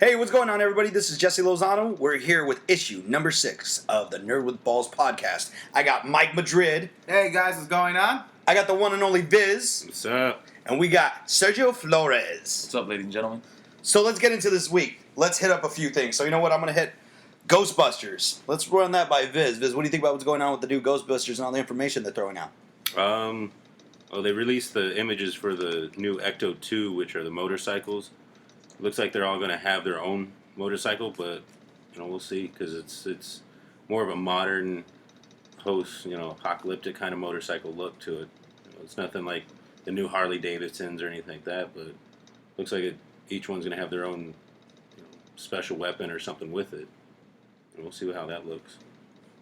Hey, what's going on, everybody? This is Jesse Lozano. We're here with issue number 6 of the Nerd with Balls podcast. I got Mike Madrid. Hey, guys, what's going on? I got the one and only Viz. What's up? And we got Sergio Flores. What's up, ladies and gentlemen? So let's get into this week. Let's hit up a few things. So you know what? I'm going to hit Ghostbusters. Let's run that by Viz. Viz, what do you think about what's going on with the new Ghostbusters and all the information they're throwing out? They released the images for the new Ecto 2, which are the motorcycles. Looks like they're all going to have their own motorcycle, but we'll see, because it's more of a modern apocalyptic kind of motorcycle look to it. It's nothing like the new Harley Davidsons or anything like that, but looks like each one's going to have their own special weapon or something with it. And we'll see how that looks.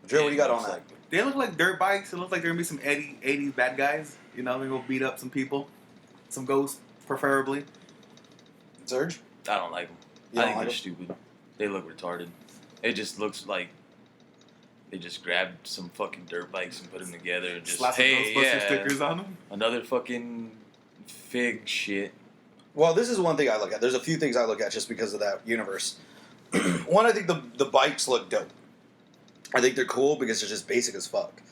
Drew, what do you got on that? They look like dirt bikes. It looks like they're going to be some 80s bad guys. They're going to beat up some people. Some ghosts, preferably. Serge? I don't like them. I think they're stupid. They look retarded. It just looks like they just grabbed some fucking dirt bikes and put them together and just, slap some Ghostbuster stickers on them. Another fucking fig shit. Well, this is one thing I look at. There's a few things I look at just because of that universe. One, I think the bikes look dope. I think they're cool because they're just basic as fuck.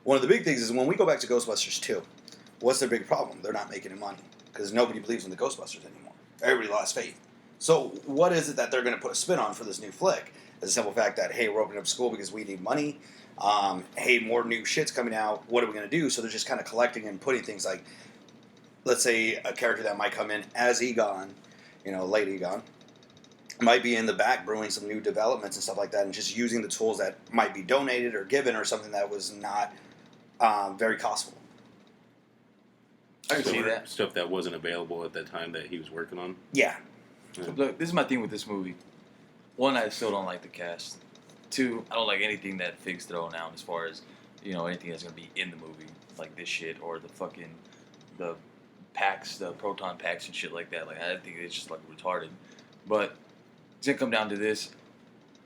One of the big things is when we go back to Ghostbusters 2, what's their big problem? They're not making any money because nobody believes in the Ghostbusters anymore. Everybody lost faith. So what is it that they're going to put a spin on for this new flick? It's a simple fact that, hey, we're opening up school because we need money. Hey, more new shit's coming out. What are we going to do? So they're just kind of collecting and putting things like, let's say a character that might come in as Egon, late Egon, might be in the back brewing some new developments and stuff like that and just using the tools that might be donated or given or something that was not very costly. I can see that. Stuff that wasn't available at that time that he was working on. Yeah. Look, this is my thing with this movie. One, I still don't like the cast. Two, I don't like anything that Fig's throwing out as far as, anything that's going to be in the movie. Like this shit or the packs, the proton packs and shit like that. Like, I think it's just like retarded. But it's going to come down to this.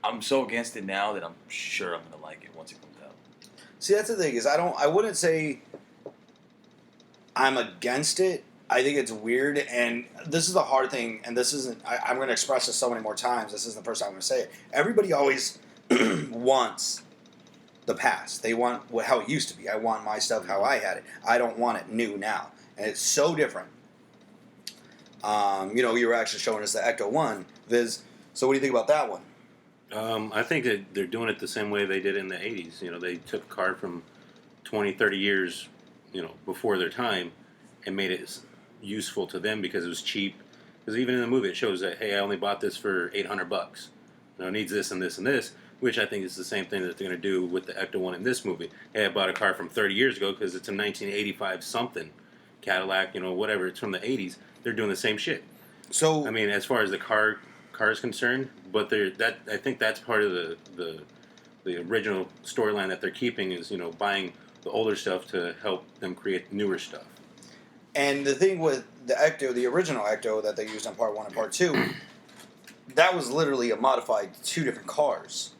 I'm so against it now that I'm sure I'm going to like it once it comes out. See, that's the thing is I wouldn't say I'm against it. I think it's weird, and this is the hard thing, and this isn't, I'm going to express this so many more times, this isn't the first time I'm going to say it. Everybody always wants the past. They want how it used to be. I want my stuff how I had it. I don't want it new now. And it's so different. You were actually showing us the Ecto 1, Viz. So what do you think about that one? I think that they're doing it the same way they did in the 80s. They took a car from 20, 30 years, before their time and made it useful to them because it was cheap. Because even in the movie it shows that, hey, I only bought this for $800. It needs this and this and this, which I think is the same thing that they're going to do with the Ecto 1 in this movie. Hey, I bought a car from 30 years ago because it's a 1985 something Cadillac, whatever, it's from the 80s. They're doing the same shit. So, I mean, as far as the car is concerned, but I think that's part of the original storyline that they're keeping is, buying the older stuff to help them create newer stuff. And the thing with the Ecto, the original Ecto that they used on Part 1 and Part 2, that was literally a modified 2 different cars.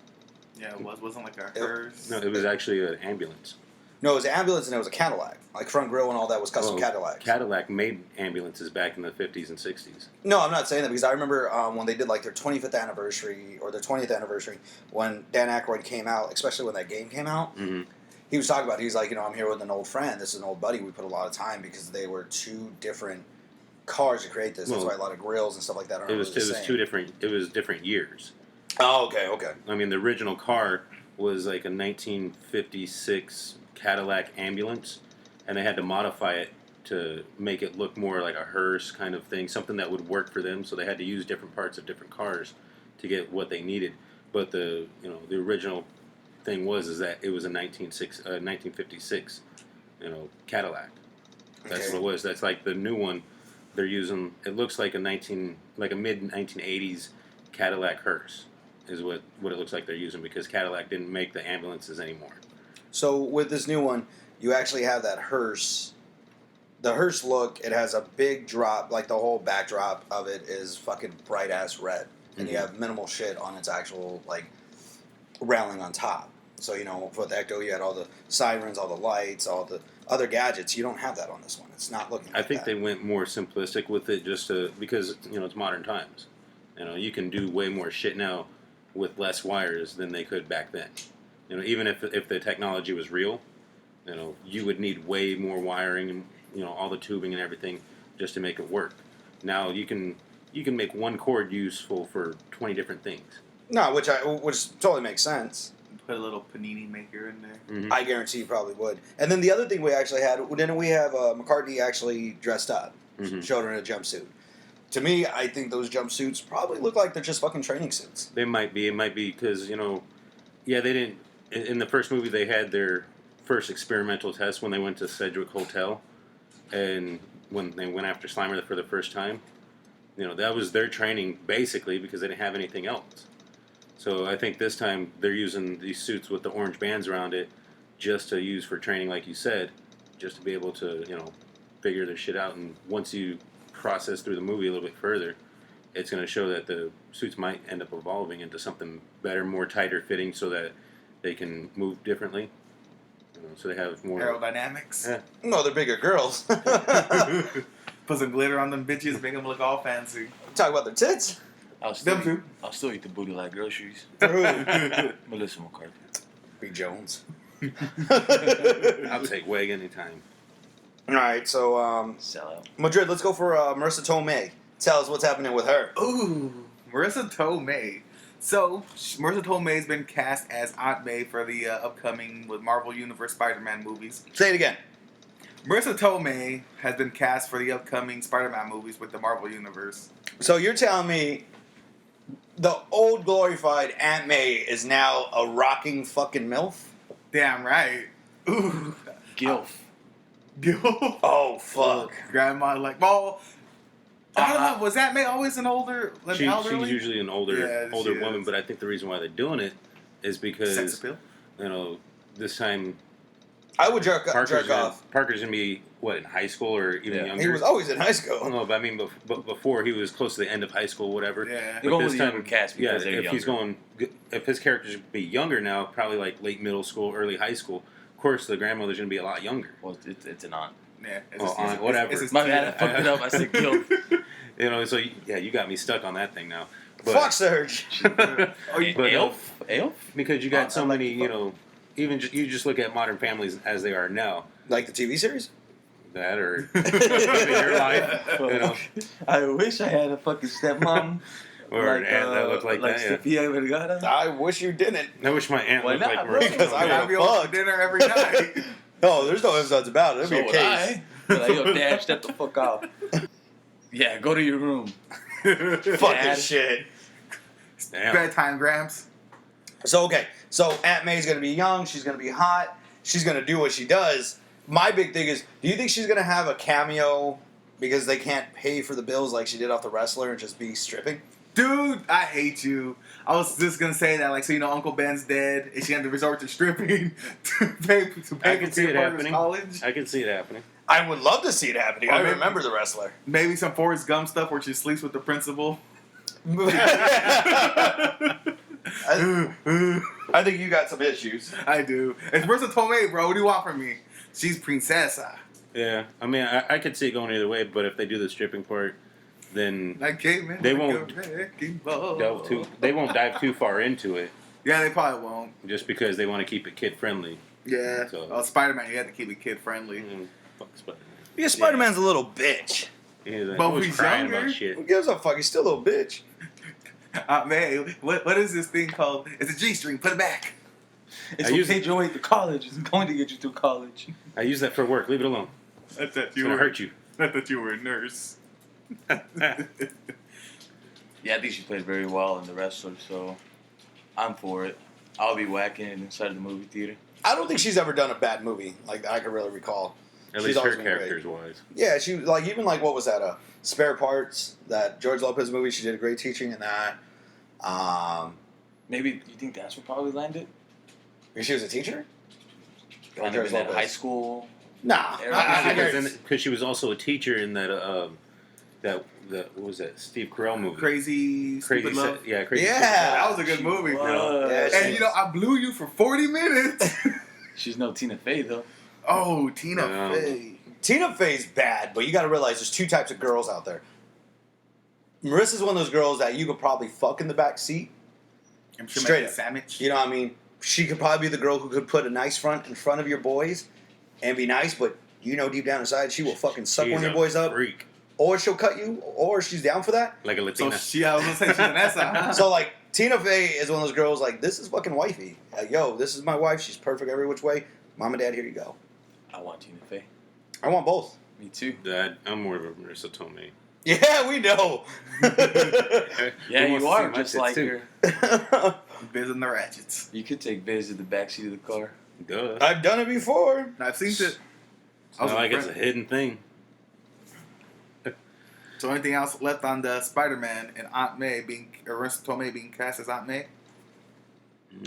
Yeah, it wasn't like a hearse. No, it was actually an ambulance. No, it was an ambulance and it was a Cadillac. Like front grille and all that was custom Cadillacs. Cadillac made ambulances back in the 50s and 60s. No, I'm not saying that because I remember when they did like their 25th anniversary or their 20th anniversary when Dan Aykroyd came out, especially when that game came out. Mm-hmm. He was talking about, he's like, I'm here with an old friend. This is an old buddy. We put a lot of time because they were 2 different cars to create this. That's why a lot of grills and stuff like that are It was different years. Oh, okay. I mean, the original car was like a 1956 Cadillac ambulance, and they had to modify it to make it look more like a hearse kind of thing, something that would work for them. So they had to use different parts of different cars to get what they needed. But the original thing is that it was a 1956 Cadillac. That's what it was. That's like the new one they're using. It looks like a mid 1980s Cadillac hearse is what it looks like they're using because Cadillac didn't make the ambulances anymore. So with this new one, you actually have that hearse. The hearse look, it has a big drop, like the whole backdrop of it is fucking bright ass red. And you have minimal shit on its actual like railing on top. So, for the Ecto, you had all the sirens, all the lights, all the other gadgets. You don't have that on this one. It's not looking like I think that. they went more simplistic with it just because, it's modern times. You know, you can do way more shit now with less wires than they could back then. You know, even if the technology was real, you know, you would need way more wiring and, you know, all the tubing and everything just to make it work. Now you can make one cord useful for 20 different things. No, which totally makes sense. Put a little panini maker in there. Mm-hmm. I guarantee you probably would. And then the other thing we actually had, didn't we have McCartney actually dressed up, Mm-hmm. showed her in a jumpsuit. To me, I think those jumpsuits probably look like they're just fucking training suits. They might be. It might be because, you know, yeah, they didn't. In the first movie, they had their first experimental test when they went to Sedgwick Hotel, and when they went after Slimer for the first time. You know, that was their training basically because they didn't have anything else. So I think this time they're using these suits with the orange bands around it just to use for training, like you said, just to be able to, you know, figure their shit out. And once you process through the movie a little bit further, it's going to show that the suits might end up evolving into something better, more tighter fitting, so that they can move differently. You know, so they have more Aerodynamics. Yeah. No, they're bigger girls. Put some glitter on them bitches, make them look all fancy. Talk about their tits. I'll still, Them too. I'll still eat the booty like groceries. Melissa Melissa McCarthy. B. Jones. I'll take Weg anytime. All right, so Sell out. Madrid, let's go for Marissa Tomei. Tell us what's happening with her. Ooh, Marissa Tomei. So, Marissa Tomei's been cast as Aunt May for the upcoming with Marvel Universe Spider-Man movies. Say it again. Marissa Tomei has been cast for the upcoming Spider-Man movies with the Marvel Universe. So you're telling me the old glorified Aunt May is now a rocking fucking MILF? Damn right. Ooh. Gilf. Oh, fuck. Grandma, like, well, I don't know. Was Aunt May always an older, like, She's elderly? usually an older Yeah, she woman, is. but I think the reason why they're doing it is because, Sex appeal? you know, this time I would jerk Parker's off. gonna be, what, in high school or even Yeah. younger? He was always in high school. No, but I mean, but before he was close to the end of high school, whatever. Yeah. They're But going this with the time, younger cast because they're if he's younger. if his characters be younger now, probably like late middle school, early high school. Of course, the grandmother's gonna be a lot younger. Well, it's an aunt. Yeah. Oh, Aunt, whatever. It's My bad, I fucked it up. I said Gilf. You know, so yeah, you got me stuck on that thing now. But, Fuck Serge. But, Elf? Elf? because you got so I like many, the you know, even you just look at Modern Families as they are now. Like the TV series? That or your life, you know, I wish I had a fucking stepmom. or an aunt that looked like that. Yeah. Sophia Vergara. I wish you didn't. I wish my aunt Why looked not, like bro? Marissa. Because I I'd would be over fuck. for dinner every night. No, there's no ifs, ands about it. It'd So be a would case. I. Be like, yo, Dad, step the fuck off. Yeah, go to your room. Fucking Dad. shit. Damn. Bedtime, Gramps. So, okay. So, Aunt May's going to be young. She's going to be hot. She's going to do what she does. My big thing is, do you think she's going to have a cameo because they can't pay for the bills like she did off The Wrestler and just be stripping? Dude, I hate you. I was just gonna say that, like, so you know, Uncle Ben's dead, and she had to resort to stripping to pay I can see for it Peter Parker's happening. college. I can see it happening. I would love to see it happening. Or I maybe- remember The Wrestler. Maybe some Forrest Gump stuff where she sleeps with the principal. I think you got some issues. I do. It's Marissa Tomei, bro. What do you want from me? She's princessa. Yeah, I mean, I could see it going either way, but if they do the stripping part, then Like Caveman. They like won't a wrecking ball. they won't dive too far into it, Yeah, they probably won't. just because they want to keep it kid friendly. Yeah. So- Oh, Spider-Man, you have to keep it kid friendly. Fuck Spider-Man. Yeah, Spider-Man's a little bitch. He's like, But always he's crying younger. about shit. Who gives a fuck? He's still a little bitch. Man, what is this thing called? It's a G-string. Put it back. It's I what use paid your way to college. It's going to get you through college. I use that for work. Leave it alone. I thought It's gonna hurt you. I thought you were a nurse. Yeah, I think she played very well in The Wrestler, so I'm for it. I'll be whacking it inside of the movie theater. I don't think she's ever done a bad movie like that I can really recall. At She's least her always been great. characters wise. Yeah, she like even like what was that? Spare Parts, that George Lopez movie. She did a great teaching in that. Maybe you think that's what probably landed? She was a teacher. Kind George of in that Lopez. high school. Nah, Yeah, Because she was also a teacher in that what was that Steve Carell movie? Crazy, stupid love. Yeah, crazy. Yeah. That was a good movie, bro. was. Yeah, And you know, I blew you for 40 minutes. She's no Tina Fey, though. Oh, Tina No. Fey. Tina Fey's bad, but you got to realize there's two types of girls out there. Marissa's one of those girls that you could probably fuck in the back seat. I'm sure Straight make a up. sandwich. You know what I mean? She could probably be the girl who could put a nice front in front of your boys and be nice, but you know deep down inside she will fucking suck She's one of your a boys up, freak. or she'll cut you, or she's down for that. Like a So Latina. I was gonna say she's an essa. So like Tina Fey is one of those girls like this is fucking wifey. Yo, this is my wife. She's perfect every which way. Mom and Dad, here you go. I want Tina Fey. I want both. Me too. Dad, I'm more of a Marissa Tomei. Yeah, we know. Yeah, Who wants you to are see my just tits, like too? her. Biz and the Ratchets. You could take Biz to the backseat of the car. Duh. I've done it before. And I've seen it. It's not like it's a hidden thing. So anything else left on the Spider-Man and Aunt May being Marissa Tomei being cast as Aunt May?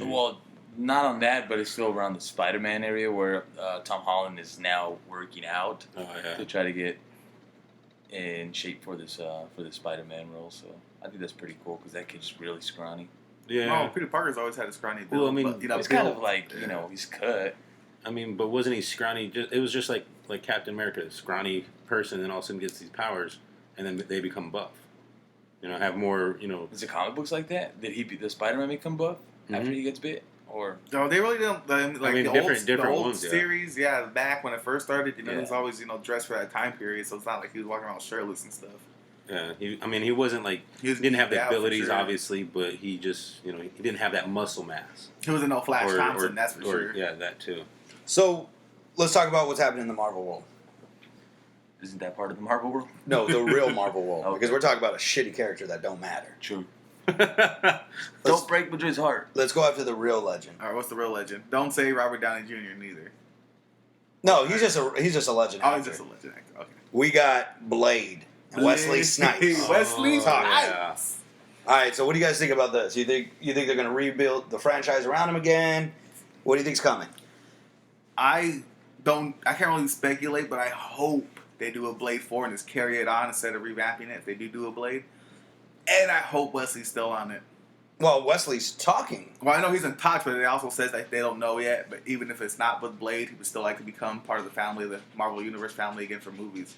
Well, not on that, but it's still around the Spider-Man area where Tom Holland is now working out Oh yeah. to try to get in shape for this Spider-Man role. So I think that's pretty cool because that kid's really scrawny. Yeah. Oh, Peter Parker's always had a scrawny build. Well, I mean, but, you know, It's kind Bill- of like he's cut. I mean, but wasn't he scrawny? It was just like Captain America, a scrawny person, and all of a sudden gets these powers, and then they become buff. You know, have more. You know. Is it comic books like that? Did the Spider-Man become buff after Mhm. he gets bit, or No, they really don't. Like I mean, the different old ones, yeah. series, yeah. Back when it first started, he Yeah. was always dressed for that time period, so it's not like he was walking around shirtless and stuff. Yeah. He wasn't like He was didn't have the geeked out for abilities, sure. obviously, but he just he didn't have that muscle mass. He was no Flash Thompson, that's for or- sure. Yeah, that too. So let's talk about what's happening in the Marvel world. isn't that part of the Marvel world? No, the real Marvel world. Okay. Because we're talking about a shitty character that don't matter. True. Let's, Don't break Madrid's heart. let's go after the real legend. All right, what's the real legend? Don't say Robert Downey Jr. neither. No, he's just a legend. Oh, he's actor. just a legend actor. Okay. We got Blade. Wesley Snipes. Wesley Oh, Snipes. All right, so what do you guys think about this? You think they're going to rebuild the franchise around him again? What do you think's coming? I can't really speculate, but I hope they do a Blade 4 and just carry it on instead of revamping it if they do a Blade. And I hope Wesley's still on it. Well, Wesley's talking. Well, I know he's in talks, but it also says that they don't know yet. But even if it's not with Blade, he would still like to become part of the family, the Marvel Universe family again for movies.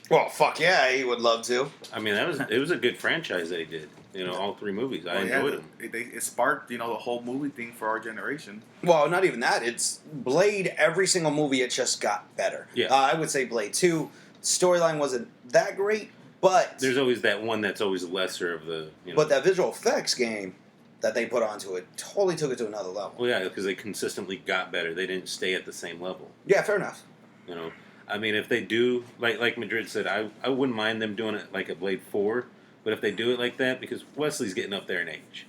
Well, fuck yeah, he would love to. I mean, it was a good franchise that he did. All 3 movies. I enjoyed them. It sparked, the whole movie thing for our generation. Well, not even that. It's Blade, every single movie, it just got better. Yeah. I would say Blade 2, storyline wasn't that great, but There's always that one that's always lesser of the. but that visual effects game that they put onto it totally took it to another level. Well, yeah, because they consistently got better. They didn't stay at the same level. Yeah, fair enough. I mean, if they do, like Madrid said, I wouldn't mind them doing it like a Blade 4, but if they do it like that, because Wesley's getting up there in age,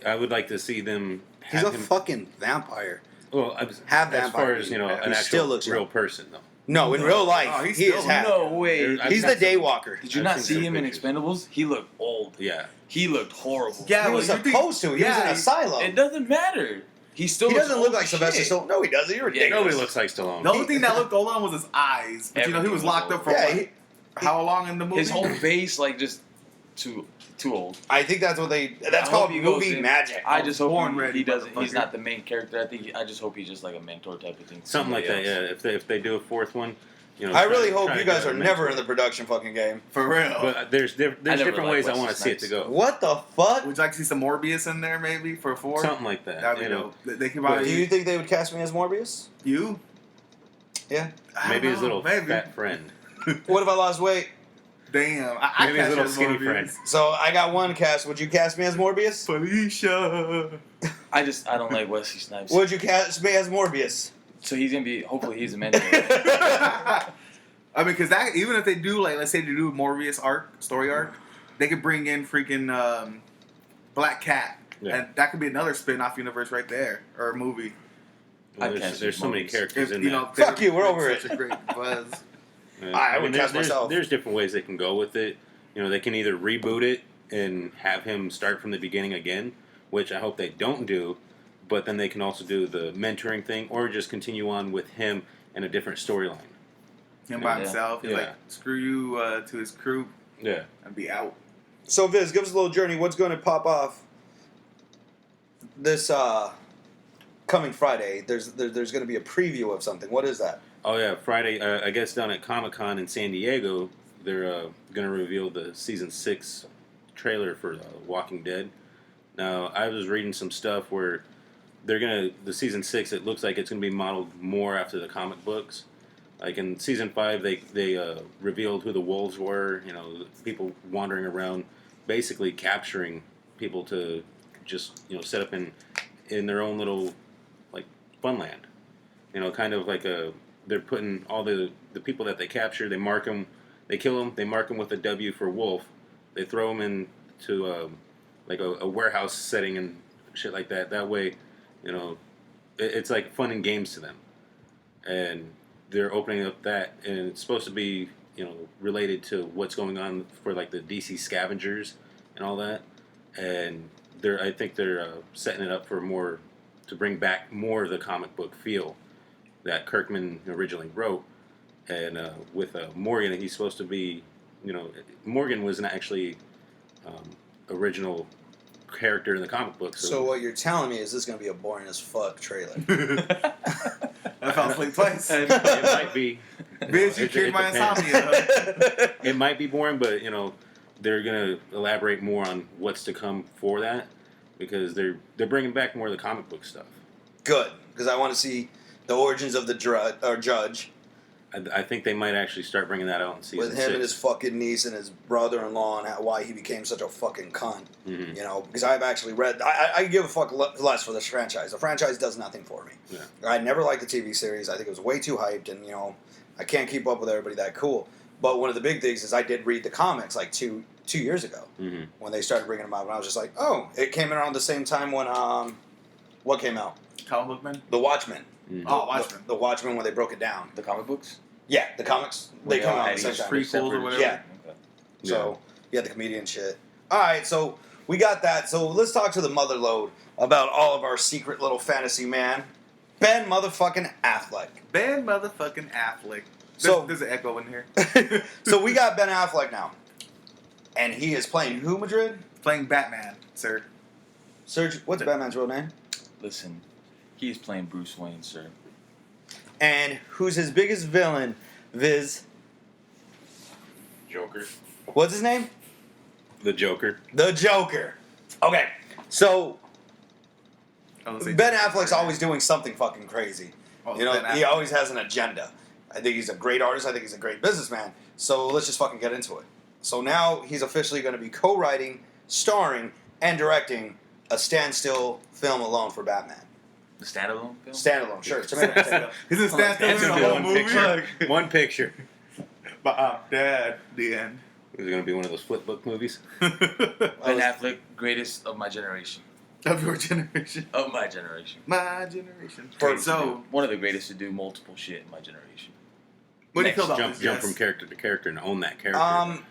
I would like to see them He's have a him. fucking vampire. Well, Have as far vampire as, meat. an He actual still looks real young. person, though. No, in real life, Oh, he's he still- is half. No way. I've He's the seen some- daywalker. Did you I've not seen see some him in pictures. Expendables? He looked old. Yeah. He looked horrible. Yeah, He well, was you think- supposed to. He was yeah, in an he- asylum. It doesn't matter. He still He looks doesn't look old like as Sylvester shit. Stallone. No, he doesn't. You're ridiculous. Nobody looks like Stallone. The only thing that looked old on was his eyes. But he Everything was was locked up for Yeah, what? How long in the movie? His whole face, like, just too old. I think that's what they. That's I called hope he goes movie in- magic. I just hope born he ready, doesn't. He's motherfucker. not the main character. I just hope he's just like a mentor type of thing. to Something like that, somebody yeah. else. If they do a 4th one, I really try hope to you get guys a are mentor. never in the production fucking game. For real. But there's never different liked ways I Wesley want to see it to Snipes. go. What the fuck? Would you like to see some Morbius in there, maybe, for 4? Something like that. That'd be you know. dope. They could But Do probably... you think they would cast me as Morbius? You? Yeah. I Maybe don't his know, little maybe. fat friend. What if I lost weight? Damn. I Maybe his catch little as skinny Morbius. friend. So I got one cast. Would you cast me as Morbius? Felicia. I don't like Wesley Snipes. Would you cast me as Morbius? So he's gonna be. Hopefully, he's a mentor. I mean, because that, even if they do, like, let's say they do a Morbius story arc, they could bring in freaking Black Cat. Yeah. And that could be another spin-off universe right there, or a movie. Well, I'd there's cast there's so many Morbius. characters If, in you that. know, Fuck you, we're over such a great buzz. Yeah. I would cast there's, myself. There's different ways they can go with it. They can either reboot it and have him start from the beginning again, which I hope they don't do, but then they can also do the mentoring thing, or just continue on with him in a different storyline. Him by Yeah. himself. He's Yeah. like, screw you to his crew Yeah. and be out. So Viz, give us a little journey. What's going to pop off this coming Friday? There's going to be a preview of something. What is that? Oh yeah, Friday. I guess down at Comic-Con in San Diego, they're gonna reveal the season 6 trailer for Walking Dead. Now, I was reading some stuff where the season 6. It looks like it's gonna be modeled more after the comic books. Like in season 5, they revealed who the wolves were. You know, people wandering around, basically capturing people to just set up in their own little like funland. You know, kind of like they're putting all the people that they capture. They mark them, they kill them, they mark them with a W for wolf. They throw them into like a warehouse setting and shit like that. That way, it's like fun and games to them. And they're opening up that, and it's supposed to be, related to what's going on for like the DC scavengers and all that. And I think they're setting it up for more, to bring back more of the comic book feel that Kirkman originally wrote. And with Morgan, he's supposed to be, Morgan was not actually original character in the comic book. So what you're telling me is this is going to be a boring as fuck trailer. I fell asleep twice. it might be. Bitch, you cured my depends. insomnia. It might be boring, but they're gonna elaborate more on what's to come for that, because they're bringing back more of the comic book stuff. Good, because I want to see the origins of the judge. I think they might actually start bringing that out in season With him 6. and his fucking niece and his brother-in-law, and why he became such a fucking cunt. Mm-hmm. Because I've actually read. I give a fuck less for this franchise. The franchise does nothing for me. Yeah. I never liked the TV series. I think it was way too hyped, and I can't keep up with everybody that cool. But one of the big things is I did read the comics like two years ago Mm-hmm. when they started bringing them out, and I was just like, oh, it came in around the same time when what came out? Comic book man? The Watchmen. Mm-hmm. Oh, Watchmen. The Watchmen, when they broke it down. The comic books? Yeah, the comics. They come out at the same time. Prequels or whatever. Yeah. Okay. So, yeah, the comedian shit. All right, so we got that. So let's talk to the motherlode about all of our secret little fantasy man, Ben motherfucking Affleck. Ben motherfucking Affleck. There's an echo in here. So we got Ben Affleck now. And he is playing who, Madrid? Playing Batman, sir. Serge, what's Batman's real name? Listen, he's playing Bruce Wayne, sir. And who's his biggest villain, Viz? Joker. What's his name? The Joker. The Joker. Okay, so I was gonna say Ben Joker. Affleck's always doing something fucking crazy. Oh, You know, Ben he Affleck. always has an agenda. I think he's a great artist. I think he's a great businessman. So let's just fucking get into it. So now he's officially going to be co-writing, starring, and directing a standstill film alone for Batman. The standalone film? Standalone, sure. Tomato, potato. He's in stand That's in gonna the be whole one movie. picture. One picture. But I'm dead. The end. Is it going to be one of those flip book movies? Ben Affleck, greatest of my generation. Of your generation. Of my generation. My generation. For- So, One of the greatest to do multiple shit in my generation. what do you Next, feel about Jump this? jump Yes. from character to character and own that character.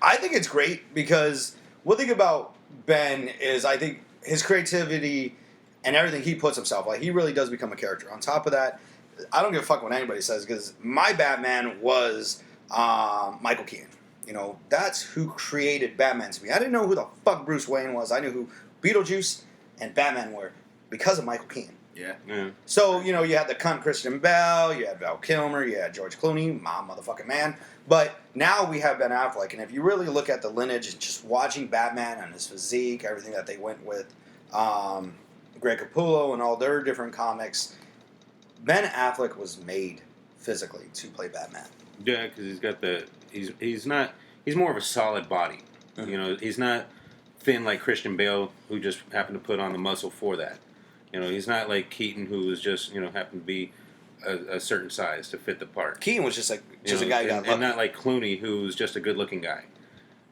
I think it's great because one thing about Ben is I think his creativity and everything he puts himself, like he really does become a character. On top of that, I don't give a fuck what anybody says because my Batman was Michael Keaton. That's who created Batman to me. I didn't know who the fuck Bruce Wayne was. I knew who Beetlejuice and Batman were because of Michael Keaton. Yeah. Yeah. So, you had the cunt Christian Bale, you had Val Kilmer, you had George Clooney, my motherfucking man. But now we have Ben Affleck, and if you really look at the lineage and just watching Batman and his physique, everything that they went with, Greg Capullo and all their different comics, Ben Affleck was made physically to play Batman. Yeah, because he's got he's more of a solid body. Mhm. He's not thin like Christian Bale, who just happened to put on the muscle for that. He's not like Keaton, who was just happened to be a certain size to fit the part. Keaton was just a guy who got and lucky. not like Clooney, who's just a good-looking guy.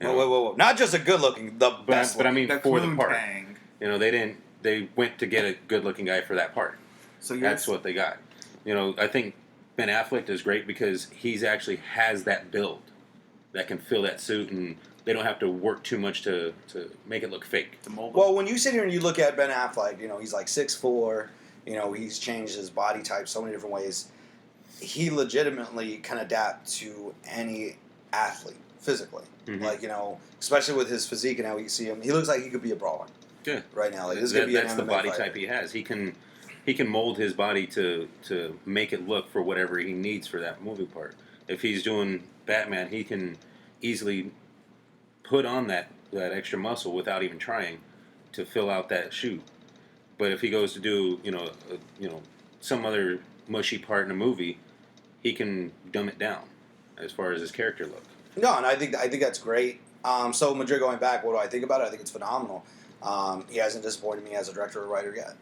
Whoa. Not just a good looking, the best But I mean, The for the Clune part, Tang. they went to get a good-looking guy for that part. So you're That's what they got. I think Ben Affleck is great because he's actually has that build that can fill that suit, and they don't have to work too much to make it look fake. the mobile. Well, when you sit here and you look at Ben Affleck, he's like 6'4", he's changed his body type so many different ways. He legitimately can adapt to any athlete physically. Mhm. Like, especially with his physique and how you see him, he looks like he could be a brawler Yeah, right now. Like, this could be an that's the MMA body fighter. type he has. He can mold his body to make it look for whatever he needs for that movie part. If he's doing Batman, he can easily put on that extra muscle without even trying to fill out that shoe. But if he goes to do some other mushy part in a movie, he can dumb it down as far as his character look. No, and I think that's great. So Madrid going back, what do I think about it? I think it's phenomenal. He hasn't disappointed me as a director or writer yet.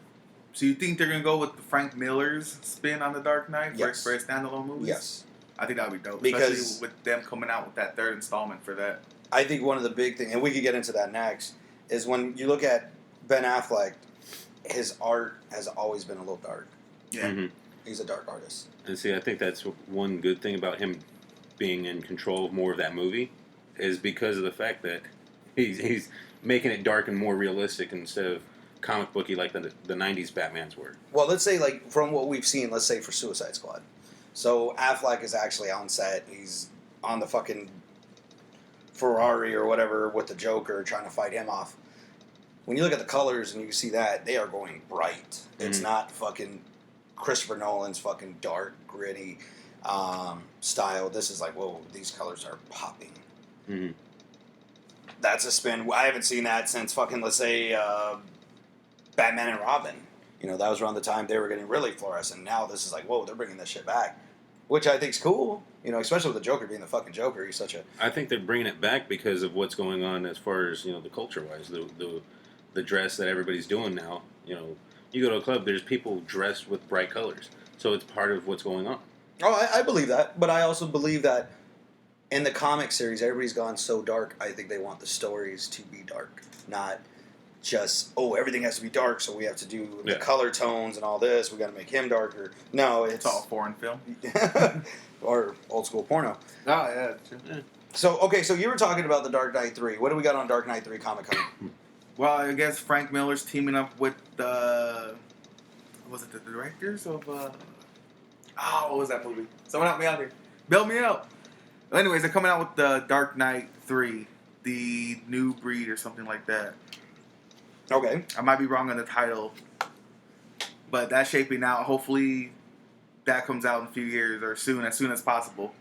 So you think they're gonna go with the Frank Miller's spin on the Dark Knight Yes. for a standalone movie? Yes. I think that would be dope. Because- Especially with them coming out with that third installment for that. I think one of the big things, and we could get into that next, is when you look at Ben Affleck, his art has always been a little dark. Yeah. Mm-hmm. He's a dark artist. And see, I think that's one good thing about him being in control of more of that movie is because of the fact that he's making it dark and more realistic instead of comic booky like the 90s Batmans were. Well, let's say, like, from what we've seen, let's say for Suicide Squad. So Affleck is actually on set. He's on the fucking Ferrari or whatever with the Joker trying to fight him off. When you look at the colors and you see that, they are going bright. It's not fucking Christopher Nolan's fucking dark, gritty style. This is like, whoa, these colors are popping. Mm-hmm. That's a spin. I haven't seen that since fucking, let's say, Batman and Robin. You know, that was around the time they were getting really fluorescent. Now this is like, whoa, they're bringing this shit back. Which I think's cool. You know, especially with the Joker being the fucking Joker. He's such a... I think they're bringing it back because of what's going on as far as, the culture-wise. The dress that everybody's doing now. You know, you go to a club, there's people dressed with bright colors. So it's part of what's going on. Oh, I believe that. But I also believe that in the comic series, everybody's gone so dark. I think they want the stories to be dark. Not just, everything has to be dark, so we have to do the color tones and all this. We got to make him darker. No, It's all foreign film. or old school porno. Oh, yeah. True. So you were talking about the Dark Knight 3. What do we got on Dark Knight 3 Comic Con? Well, I guess Frank Miller's teaming up with the... Was it the directors of... what was that movie? Someone help me out here. Bail me out. Well, anyways, they're coming out with the Dark Knight 3. The New Breed or something like that. Okay. I might be wrong on the title. But that's shaping out. Hopefully that comes out in a few years or as soon as possible.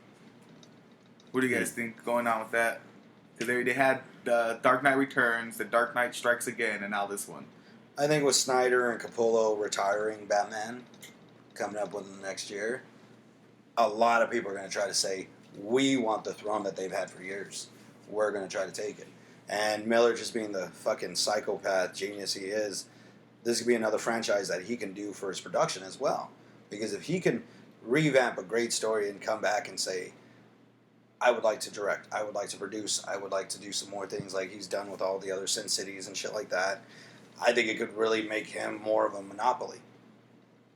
What do you guys think going on with that? Because they had the Dark Knight Returns, the Dark Knight Strikes Again, and now this one. I think with Snyder and Capullo retiring Batman coming up within the next year, a lot of people are going to try to say, we want the throne that they've had for years. We're going to try to take it. And Miller, just being the fucking psychopath genius he is, this could be another franchise that he can do for his production as well. Because if he can revamp a great story and come back and say, I would like to direct, I would like to produce, I would like to do some more things like he's done with all the other Sin Cities and shit like that, I think it could really make him more of a monopoly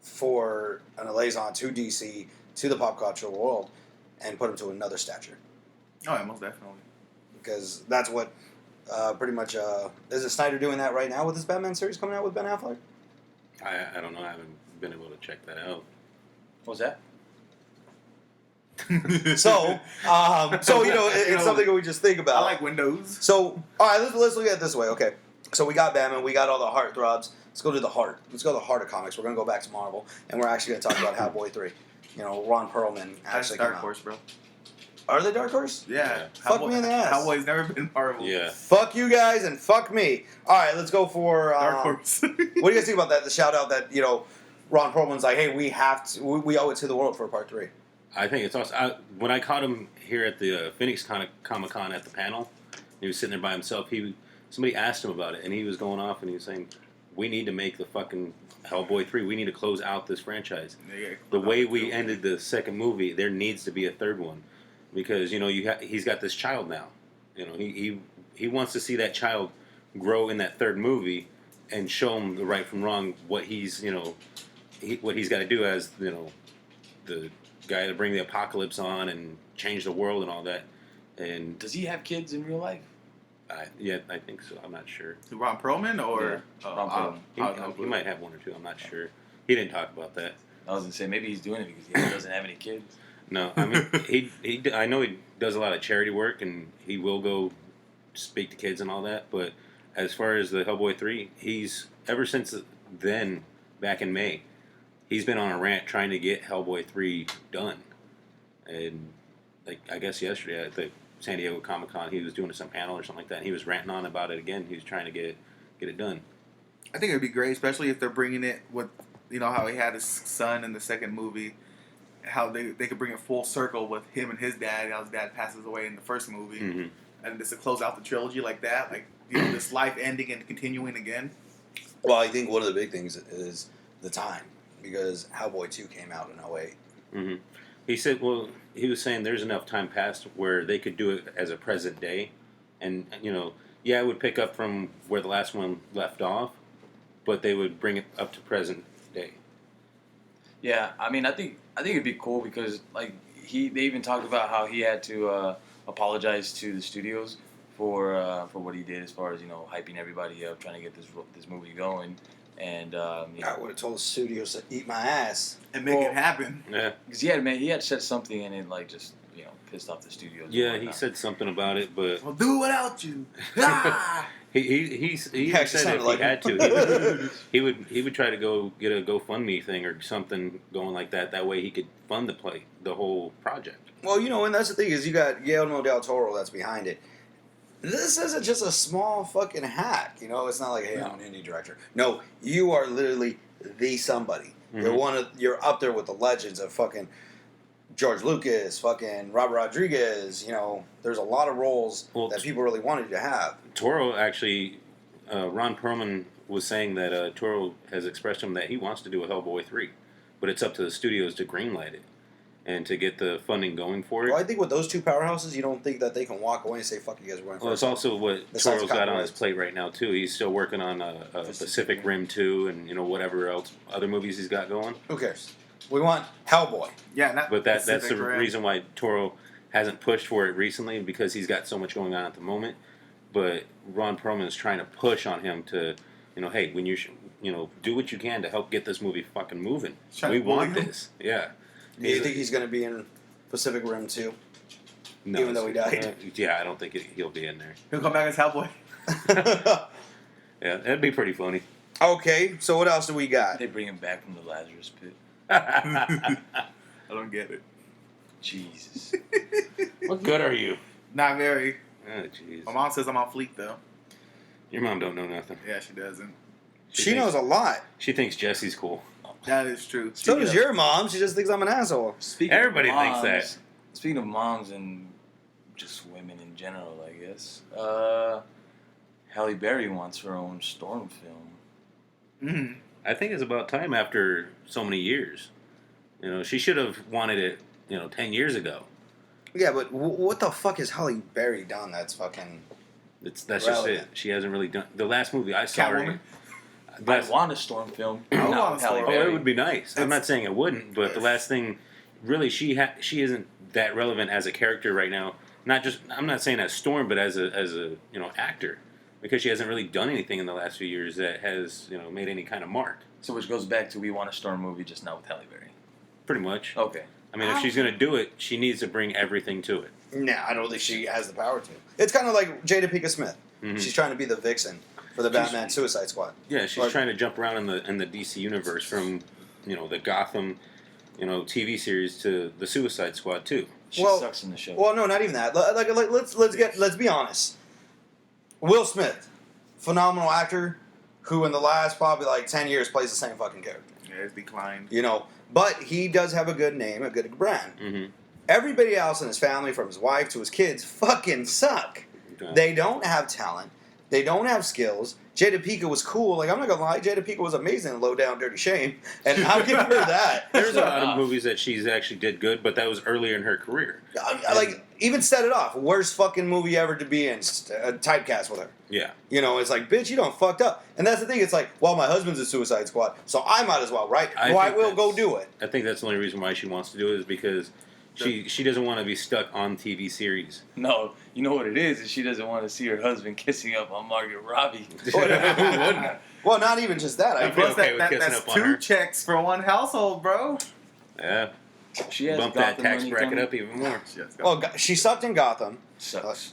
for an liaison to DC, to the pop culture world, and put him to another stature. Oh, yeah, most definitely. Because that's what pretty much... is it Snyder doing that right now with his Batman series coming out with Ben Affleck? I don't know. I haven't been able to check that out. What was that? So it's something that we just think about. I like Windows. So, all right, let's look at it this way. Okay, so we got Batman, we got all the heartthrobs. Let's go to the heart. Let's go to the heart of comics. We're going to go back to Marvel, and we're actually going to talk about Hellboy 3. You know, Ron Perlman That's actually Dark came out. Horse, bro. Are they Dark Horse? Yeah. Fuck me in the ass. Hellboy's never been Marvel. Yeah. Fuck you guys and fuck me. All right, let's go for... Dark Horse. what do you guys think about that? The shout-out that, Ron Perlman's like, hey, we we owe it to the world for part 3. I think it's awesome. When I caught him here at the Phoenix Comic Con at the panel, he was sitting there by himself. Somebody asked him about it, and he was going off, and he was saying, "We need to make the fucking Hellboy 3. We need to close out this franchise. The way we ended the second movie, there needs to be a third one, because he's got this child now. He wants to see that child grow in that third movie, and show him the right from wrong. What he's what he's got to do as the guy to bring the apocalypse on and change the world and all that. And Does he have kids in real life? I think so. I'm not sure. Ron Perlman or Ron Perlman. He might have one or two. I'm not sure. He didn't talk about that. I was gonna say maybe he's doing it because he doesn't have any kids. No, I mean I know he does a lot of charity work and he will go speak to kids and all that. But as far as the Hellboy 3, he's ever since then, back in May, he's been on a rant trying to get Hellboy 3 done. And I guess yesterday, San Diego Comic-Con. He was doing some panel or something like that. And he was ranting on about it again. He was trying to get it done. I think it'd be great, especially if they're bringing it with, how he had his son in the second movie, how they could bring it full circle with him and his dad, how his dad passes away in the first movie, Mm-hmm. and just to close out the trilogy like that, this life ending and continuing again. Well, I think one of the big things is the time, because Hellboy 2 came out in 08. Mm-hmm. He said, well, he was saying there's enough time passed where they could do it as a present day. And, it would pick up from where the last one left off, but they would bring it up to present day. Yeah, I mean, I think it'd be cool because they even talked about how he had to apologize to the studios for what he did as far as hyping everybody up, trying to get this movie going, and I would have told the studios to eat my ass. And make it happen. Yeah. because he had said something and it just pissed off the studios. Yeah, he said something about it, but We'll do without you. Ah! he actually said sounded if like he had to, he would try to go get a GoFundMe thing or something going like that. That way he could fund the whole project. Well, and that's the thing is you got Guillermo del Toro that's behind it. This isn't just a small fucking hack, It's not like, hey, I'm an indie director. No, you are literally the somebody. Mhm. You're up there with the legends of fucking George Lucas, fucking Robert Rodriguez. There's a lot of roles that people really wanted you to have. Toro actually, Ron Perlman was saying that Toro has expressed to him that he wants to do a Hellboy 3, but it's up to the studios to greenlight it and to get the funding going for it. Well, I think with those two powerhouses, you don't think that they can walk away and say, "Fuck you guys, we're going." Well, it's also what Besides Toro's got on his copyrights. plate right now too. He's still working on Pacific Rim 2 and whatever else other movies he's got going. Who cares? We want Hellboy. Yeah, not But that's the Pacific Rim. reason why Toro hasn't pushed for it recently, because he's got so much going on at the moment. But Ron Perlman is trying to push on him to, hey, when you do what you can to help get this movie fucking moving. Trying We to bully want him? this. Yeah. Do you think he's going to be in Pacific Rim 2? No, even though he died? Yeah, I don't think he'll be in there. He'll come back as Hellboy. Yeah, that'd be pretty funny. Okay, so what else do we got? They bring him back from the Lazarus pit. I don't get it. Jesus. What good are you? Not very. Oh, jeez. My mom says I'm on fleek, though. Your mom don't know nothing. Yeah, she doesn't. She knows a lot. She thinks Jesse's cool. That is true. So does your mom. She just thinks I'm an asshole. Speaking Everybody of thinks moms, that. Speaking of moms and just women in general, I guess. Halle Berry wants her own Storm film. Mm. I think it's about time after so many years. She should have wanted it, 10 years ago. Yeah, but what the fuck has Halle Berry done that's fucking... That's just it. Relevant. She hasn't really done... The last movie I saw her in... I want a Storm film. I not want with a Halle Storm. Oh, Berry. it would be nice. I'm not saying it wouldn't, but the last thing... Really, she isn't that relevant as a character right now. Not just... I'm not saying as Storm, but as a actor. Because she hasn't really done anything in the last few years that has, made any kind of mark. So which goes back to we want a Storm movie, just not with Halle Berry. Pretty much. Okay. I mean, if she's going to do it, she needs to bring everything to it. Nah, I don't think she has the power to. It's kind of like Jada Pinkett Smith. Mhm. She's trying to be the vixen for the Batman Suicide Squad. Yeah, she's Or- trying to jump around in the DC universe from, the Gotham, TV series to the Suicide Squad too. She Well- sucks in the show. Well, no, not even that. Let's be honest. Will Smith, phenomenal actor, who in the last probably 10 years plays the same fucking character. Yeah, it's declined. But he does have a good name, a good brand. Mm-hmm. Everybody else in his family, from his wife to his kids, fucking suck. They don't have talent. They don't have skills. Jada Pinkett was cool. I'm not gonna lie, Jada Pinkett was amazing in Low Down Dirty Shame, and I'll give her that. There's a lot of movies that she's actually did good, but that was earlier in her career. Even set it off. Worst fucking movie ever to be in. Typecast with her. Yeah. It's like, bitch, you don't fucked up. And that's the thing. It's like, well, my husband's a Suicide Squad, so I might as well, right? I I think will go that's- do it. I think that's the only reason why she wants to do it is because she doesn't want to be stuck on TV series. No, you know what it is she doesn't want to see her husband kissing up on Margaret Robbie. Who wouldn't? Well, not even just that. I I'd be Plus, okay with kissing that's up on 2 her. checks for one household, bro. Yeah. She has Bump that Gotham tax money bracket coming. up even more. well, she sucked in Gotham. Sucks.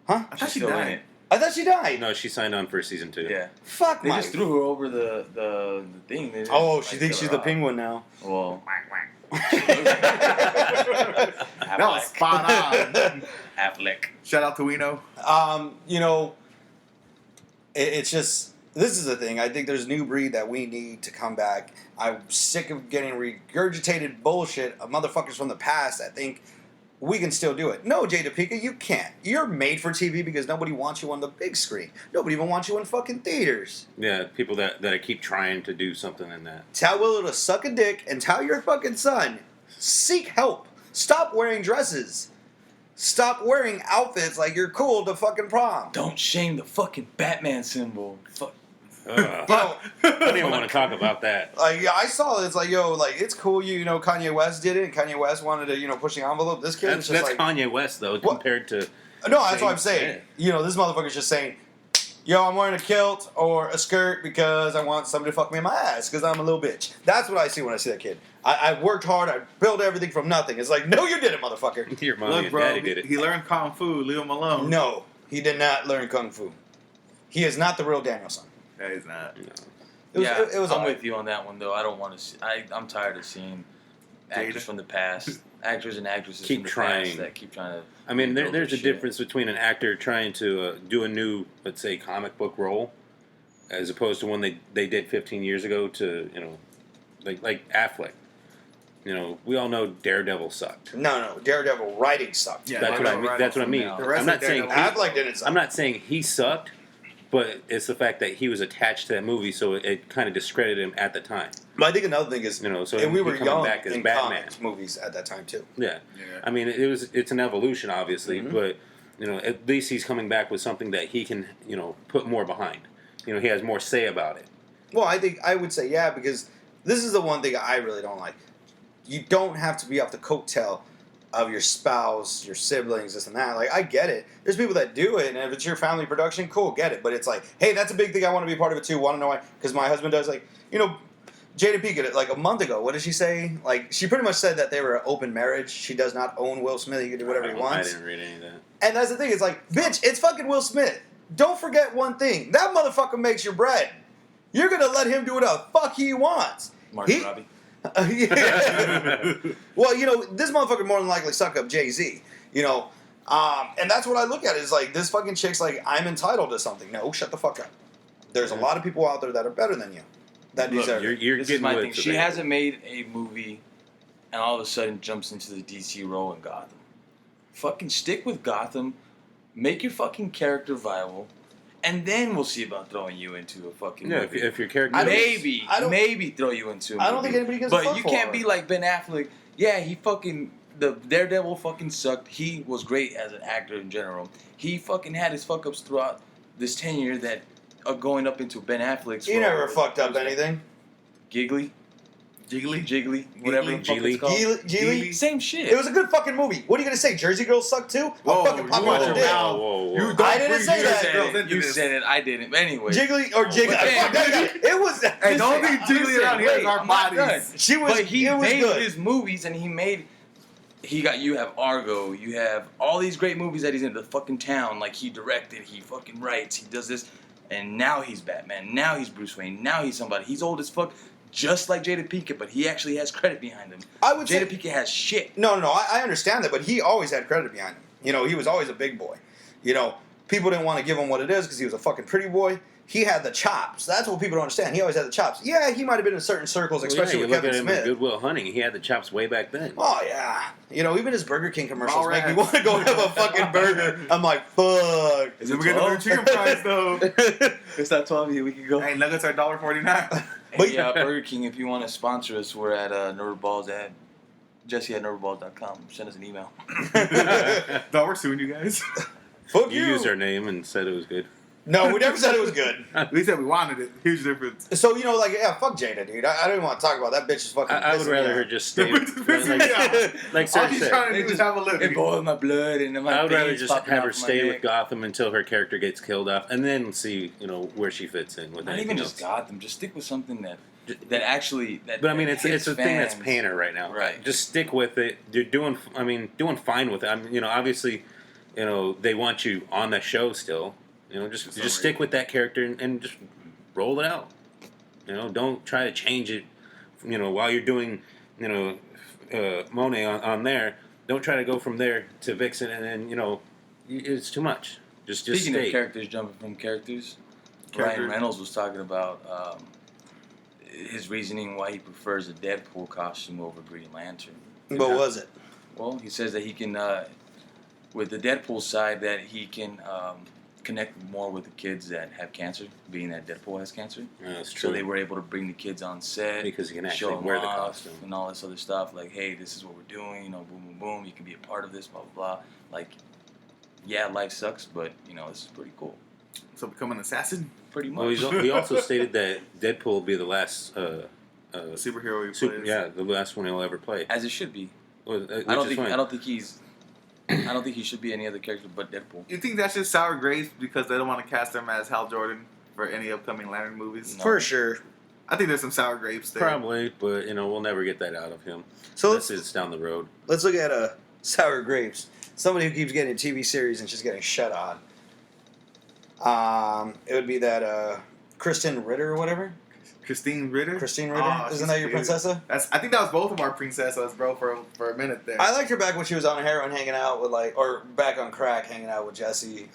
Huh? I thought She's she still in died. it. I thought she died. No, she signed on for season 2. Yeah. Fuck They my. just threw her over the thing. They didn't, Oh, she thinks kill she's her the off. penguin now. Well, That was spot on. Affleck. Shout out to Wino. You know, it's just, this is the thing. I think there's a new breed that we need to come back. I'm sick of getting regurgitated bullshit of motherfuckers from the past that think we can still do it. No, Jada Pinkett, you can't. You're made for TV because nobody wants you on the big screen. Nobody even wants you in fucking theaters. Yeah, people that keep trying to do something in that. Tell Willow to suck a dick and tell your fucking son, seek help. Stop wearing dresses. Stop wearing outfits like you're cool to fucking prom. Don't shame the fucking Batman symbol. Fuck. Yo, I don't even want to talk about that. like, yeah, I saw it. It's like, yo, like, it's cool. You know, Kanye West did it, and Kanye West wanted to, push the envelope. This kid That's is just like, Kanye West though, What? compared to. no, that's what I'm saying. Yeah. This motherfucker's just saying, yo, I'm wearing a kilt or a skirt because I want somebody to fuck me in my ass because I'm a little bitch. That's what I see when I see that kid. I worked hard. I built everything from nothing. It's like, no, you did it, motherfucker. Your mommy Look, and bro, daddy did it. he learned kung fu. Leave him alone. No, he did not learn kung fu. He is not the real Danielson. that is not. It was, yeah, it was I'm alright. with you on that one though. I don't want to. I'm tired of seeing actors Jada? from the past, actors and actresses Keep from the trying. past that keep trying to. I mean, rebuild there's a their shit. difference between an actor trying to do a new, let's say, comic book role, as opposed to one they did 15 years ago to, like Affleck. We all know Daredevil sucked. No, Daredevil writing sucked. Yeah, That's what I right, mean. right That's what I from mean. now. The rest I'm of not saying Daredevil- Affleck didn't suck. I'm not saying he sucked, but it's the fact that he was attached to that movie, so it kind of discredited him at the time. But I think another thing is, So and we he were coming young back as in Batman. comics movies at that time too. Yeah. Yeah. I mean, it's an evolution, obviously, Mhm. but at least he's coming back with something that he can put more behind. He has more say about it. Well, I would say yeah, because this is the one thing I really don't like. You don't have to be off the coattail of your spouse, your siblings, this and that. Like, I get it. There's people that do it, and if it's your family production, cool, get it. But it's like, hey, that's a big thing. I want to be a part of it too. Want to know why? Because my husband does. Like, Jada Pinkett, like a month ago, what did she say? Like, she pretty much said that they were an open marriage. She does not own Will Smith. He can do whatever he I wants. didn't read any of that. And that's the thing. It's like, bitch, it's fucking Will Smith. Don't forget one thing. That motherfucker makes your bread. You're going to let him do what the fuck he wants. Margot He- Robbie. Yeah. Well, this motherfucker more than likely suck up Jay-Z. And that's what I look at is like, this fucking chick's like, I'm entitled to something. No, shut the fuck up. There's a lot of people out there that are better than you. That Look, deserve it. You're This is getting my with thing. it She today. hasn't made a movie, and all of a sudden jumps into the DC role in Gotham. Fucking stick with Gotham, make your fucking character viable, and then we'll see about throwing you into a fucking Yeah, movie. if your character. I don't- Maybe throw you into a movie. I don't think anybody gives a But fuck you for can't her. be like Ben Affleck. Yeah, the Daredevil fucking sucked. He was great as an actor in general. He fucking had his fuck ups throughout this tenure that are going up into Ben Affleck's He role. never fucked up anything. Giggly, Jiggly. whatever the fuck Geely. it's called. Geely. Same shit. It was a good fucking movie. What are you going to say? Jersey Girls suck too? Whoa, I'll fucking you pop watch out your the dick. mouth. Whoa. You don't I didn't bring say your that. girls into You this. said it. I didn't. But anyway. Jiggly or Jiggly. But then- Fuck that guy. It was. Hey, don't be Listen, jiggly around here. wait, It's our I'm not bodies. done. She was. But he it was made good. his movies, and you have Argo, you have all these great movies that he's in the fucking town. Like he directed, he fucking writes, he does this, and now he's Batman. Now he's Bruce Wayne. Now he's somebody. He's old as fuck, just like Jada Pinkett, but he actually has credit behind him. I would say. Jada Pinkett has shit. No, I understand that, but he always had credit behind him. He was always a big boy. People didn't want to give him what it is because he was a fucking pretty boy. He had the chops. That's what people don't understand. He always had the chops. Yeah, he might have been in certain circles, especially you with look Kevin at him Smith. in Good Will Hunting. He had the chops way back then. Oh yeah, even his Burger King commercials All make me right. want to go have a fucking burger. I'm like, fuck. Is Then it we get the 12? chicken fries though. It's not 12 here. We can go. Hey, nuggets are $1.49. But- Hey, Burger King, if you want to sponsor us, we're at Nerdballs at Jesse@nerdballs.com. Send us an email. Thought we're suing you guys. Fuck You you. used our name and said it was good. No, we never said it was good. We said we wanted it. Huge difference. So fuck Jada, dude. I don't even want to talk about that bitch. Is fucking. I would pissing me rather off. her just stay. Yeah. like All Serge she's said. trying to It do is just- have a It living. boils my blood and my I would rather veins just popping have out her from my stay neck. with Gotham until her character gets killed off, and then see where she fits in with Not anything even else. just Gotham. Just stick with something that actually. But I mean, that it's hits a thing that's fans. paying her right now. Right. Just stick with it. You're doing fine with it. Obviously, they want you on the show still. Just stick with that character and just roll it out. Don't try to change it. While you're doing, Monet on there. Don't try to go from there to Vixen and then It's too much. Just Speaking stay. of characters, jumping from characters, Ryan Reynolds was talking about his reasoning why he prefers a Deadpool costume over Green Lantern. What was it? Well, he says that he can, with the Deadpool side, that he can connect more with the kids that have cancer, being that Deadpool has cancer. Yeah, that's So true. they were able to bring the kids on set Because you can show actually them wear the off costume. and all this other stuff. Like, hey, this is what we're doing. You know, boom, boom, boom. You can be a part of this. Blah blah blah. Like, yeah, life sucks, but you know, this is pretty cool. So become an assassin, Pretty Well, much. he also stated that Deadpool will be the last. superhero. The last one he'll ever play. As it should be. Well, I don't which is think. fine. I don't think he's. I don't think he should be any other character but Deadpool. You think that's just sour grapes because they don't want to cast him as Hal Jordan for any upcoming Lantern movies? No. For sure. I think there's some sour grapes there. Probably, but we'll never get that out of him. So Unless let's it's down the road. look at sour grapes. Somebody who keeps getting a TV series and just getting shut on. It would be that Kristen Ritter or whatever. Christine Ritter. Christine Ritter. Oh, Isn't she's that your cute. princessa? I think that was both of our princesses, bro, for a minute there. I liked her back when she was on heroin, hanging out with or back on crack, hanging out with Jesse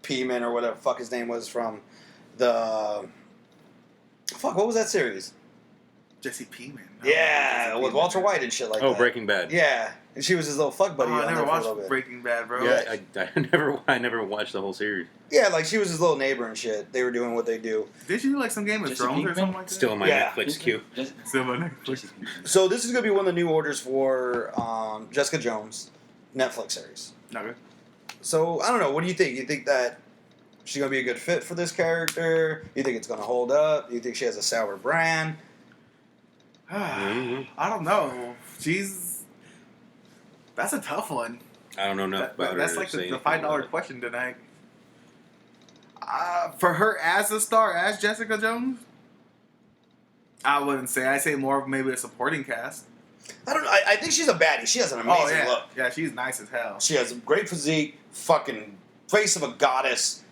Piedmont or whatever the fuck his name was from the. Fuck, what was that series? Jesse Piedmont. Yeah, Jesse with Piedmont. Walter White and shit like Oh, that. Breaking Bad. Yeah, and she was his little fuck buddy. Oh, on I there never for a little watched bit. Breaking Bad, bro. Yeah, I never watched the whole series. Yeah, like she was his little neighbor and shit. They were doing what they do. Did you do like some Game of Jesse Thrones or Pinkman? something like that? Still in my Yeah. Netflix queue. Just, Still on Netflix. Jesse Pinkman. So this is gonna be one of the new orders for Jessica Jones Netflix series. Okay. So I don't know. What do you think? You think that she's gonna be a good fit for this character? You think it's gonna hold up? You think she has a sour brand? Mhm. I don't know. That's a tough one. I don't know enough about her. That's to like say the anything $5 about it. question tonight. For her as a star, as Jessica Jones, I wouldn't say. I say more of maybe a supporting cast. I don't know. I think she's a baddie. She has an amazing yeah, look. yeah, she's nice as hell. She has a great physique, fucking face of a goddess,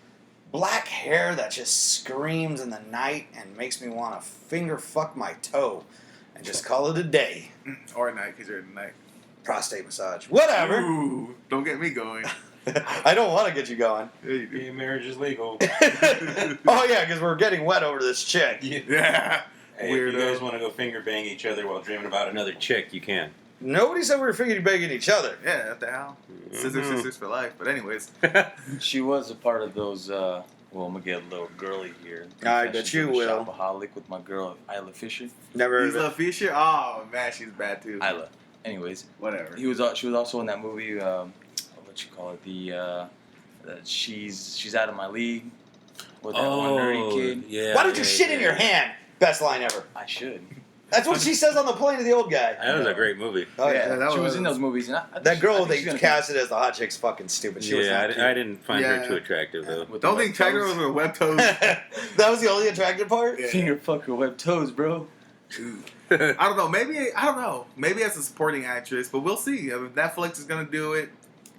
black hair that just screams in the night and makes me want to finger fuck my toe and just call it a day. Or at night, because you're at night. Prostate massage. Whatever. Ooh, don't get me going. I don't want to get you going. Gay marriage is legal. Oh, yeah, because we're getting wet over this chick. Yeah. Hey, if you Weirdo. guys want to go finger bang each other while dreaming about another chick, you can. Nobody said we were finger banging each other. Yeah, what the hell? Sisters for life. But anyways. She was a part of those. Well, I'm gonna get a little girly here. I bet Confessions you of a will. Shopaholic with my girl Isla Fisher. Never heard of Lisa it. Fisher? Oh, man, she's bad too. Isla. Anyways, Whatever. she was also in that movie. What you call it? She's out of my league. With that one nerdy kid. yeah. Why don't you yeah, shit in yeah. your hand? Best line ever. I should. That's what she says on the plane to the old guy. That was a great movie. Oh, Yeah, yeah. that She was was- in those movies. And I think That she- I girl think they she's gonna casted as the hot chick's fucking stupid. She was Yeah, not I didn't find Yeah. her too attractive though. with the Don't web think Tiger toes. was with web toes. That was the only attractive part? Yeah. Finger fucker web toes, bro. I don't know. I don't know. Maybe as a supporting actress, but we'll see. If Netflix is gonna do it,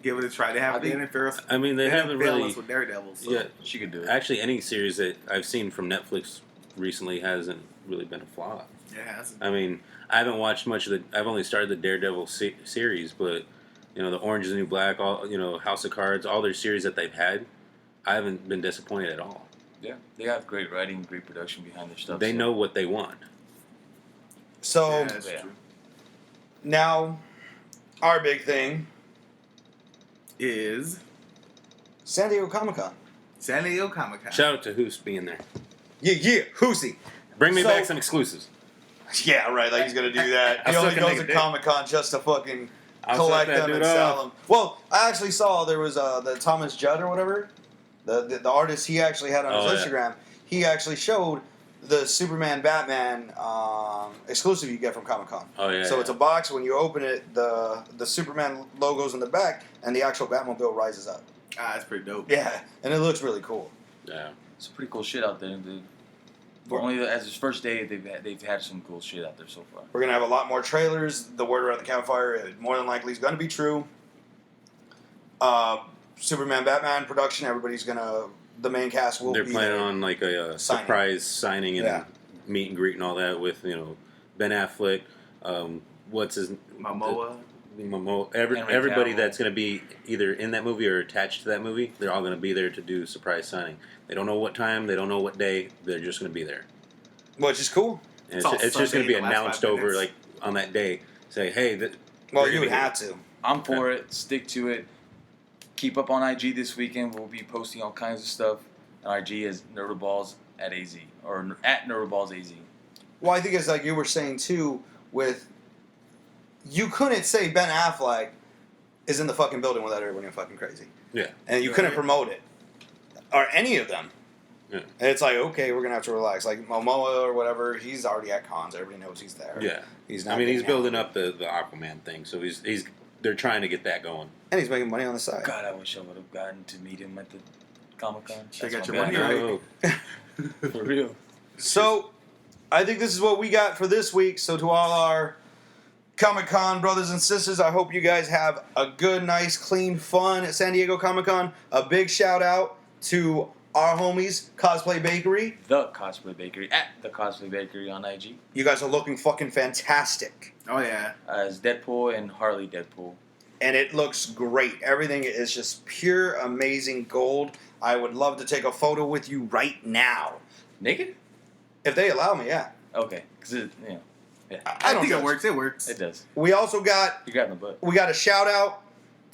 give it a try. They have I think- Anna Faris. I mean, they haven't failed really. us with Daredevil. So. Yeah, She could do it. actually, any series that I've seen from Netflix recently hasn't really been a flop. Yeah. That's, I mean, I haven't watched much of the. I've only started the Daredevil series, but the Orange is the New Black, all House of Cards, all their series that they've had, I haven't been disappointed at all. Yeah, they have great writing, great production behind their stuff. They so- know what they want. So yeah, that's yeah. true. now, our big thing, Is San Diego Comic Con. San Diego Comic Con. Shout out to Hoos being there. Yeah, Hoosie. Bring me So- back some exclusives. Yeah, right. Like he's gonna do that. I'll He only suck a goes nigga to dick. Comic Con just to fucking I'll collect suck that them and dude sell off. them. Well, I actually saw there was the Thomas Judd or whatever, the artist he actually had on Oh, his yeah. Instagram. He actually showed the Superman Batman exclusive you get from Comic Con. Oh yeah. So it's a box. When you open it, the Superman logo's in the back, and the actual Batmobile rises up. That's pretty dope. Yeah, and it looks really cool. yeah. Some pretty cool shit out there. For only as his first day, they've had some cool shit out there so far. We're gonna have a lot more trailers. The word around the campfire, more than likely, is gonna be true. Superman, Batman production. Everybody's gonna. The main cast will They're be planning there. on like a Signing. surprise signing and Yeah. meet and greet and all that with Ben Affleck. What's his Momoa. everybody Cavill. that's going to be either in that movie or attached to that movie, they're all going to be there to do surprise signing. They don't know what time, they don't know what day, they're just going to be there. Which is cool. And It's all it's just going to be Sunday in the last announced 5 over minutes. like on that day. Say, hey, Well, they're you gonna would be here. have to. I'm for it. Stick to it. Keep up on IG this weekend. We'll be posting all kinds of stuff. And IG is Nerdaballs at AZ or at Nerdaballs AZ. Well, I think it's like you were saying too. With you couldn't say Ben Affleck is in the fucking building without everybody going fucking crazy. Yeah. And you couldn't promote it. Or any of them. Yeah. And it's like, okay, we're going to have to relax. Like Momoa or whatever, he's already at cons. Everybody knows he's there. Yeah. He's not I mean, he's getting building out. up the Aquaman thing, so they're trying to get that going. And he's making money on the side. God, I wish I would have gotten to meet him at the Comic-Con. Should've That's got my your money, bad. right? For real. So, I think this is what we got for this week. So, to all our Comic-Con brothers and sisters, I hope you guys have a good, nice, clean, fun at San Diego Comic-Con. A big shout out to our homies, Cosplay Bakery. The Cosplay Bakery at the Cosplay Bakery on IG You guys are looking fucking fantastic. Oh yeah. as Deadpool and Harley Deadpool. And it looks great. Everything is just pure, amazing gold. I would love to take a photo with you right now. Naked? If they allow me, yeah. Okay, because it, I don't think it judge. works. It works. it does. We also got You got in the butt. a shout out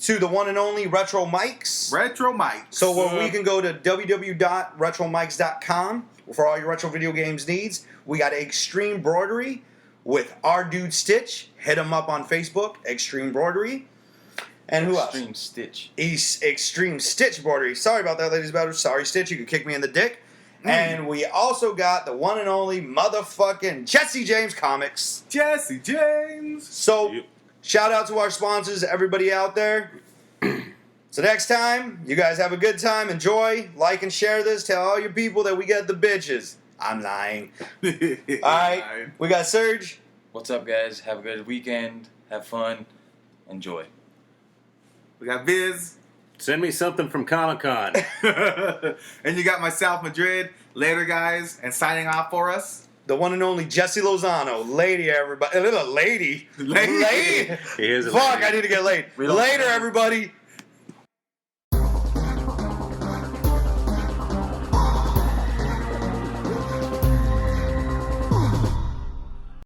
to the one and only Retro Mics. Retro Mike. So we can go to www.retromics.com for all your retro video games needs. We got Extreme Broidery with our dude Stitch. Hit him up on Facebook, Extreme Broidery. And who else? Extreme Stitch. He's Extreme Stitch Broidery. Sorry about that, ladies and gentlemen. Sorry, Stitch. You could kick me in the dick. And we also got the one and only motherfucking Jesse James Comics. Jesse James. So, Yep. shout out to our sponsors, everybody out there. So next time, you guys have a good time. Enjoy, like, and share this. Tell all your people that we got the bitches. I'm lying. All right, we got Serge. What's up, guys? Have a good weekend. Have fun. Enjoy. We got Viz. Send me something from Comic-Con. And you got myself, Madrid. Later, guys. And signing off for us. The one and only Jesse Lozano. Lady, everybody. Lady. Lady. Lady. He is a Fuck, lady. I need to get laid. We don't- Later, everybody.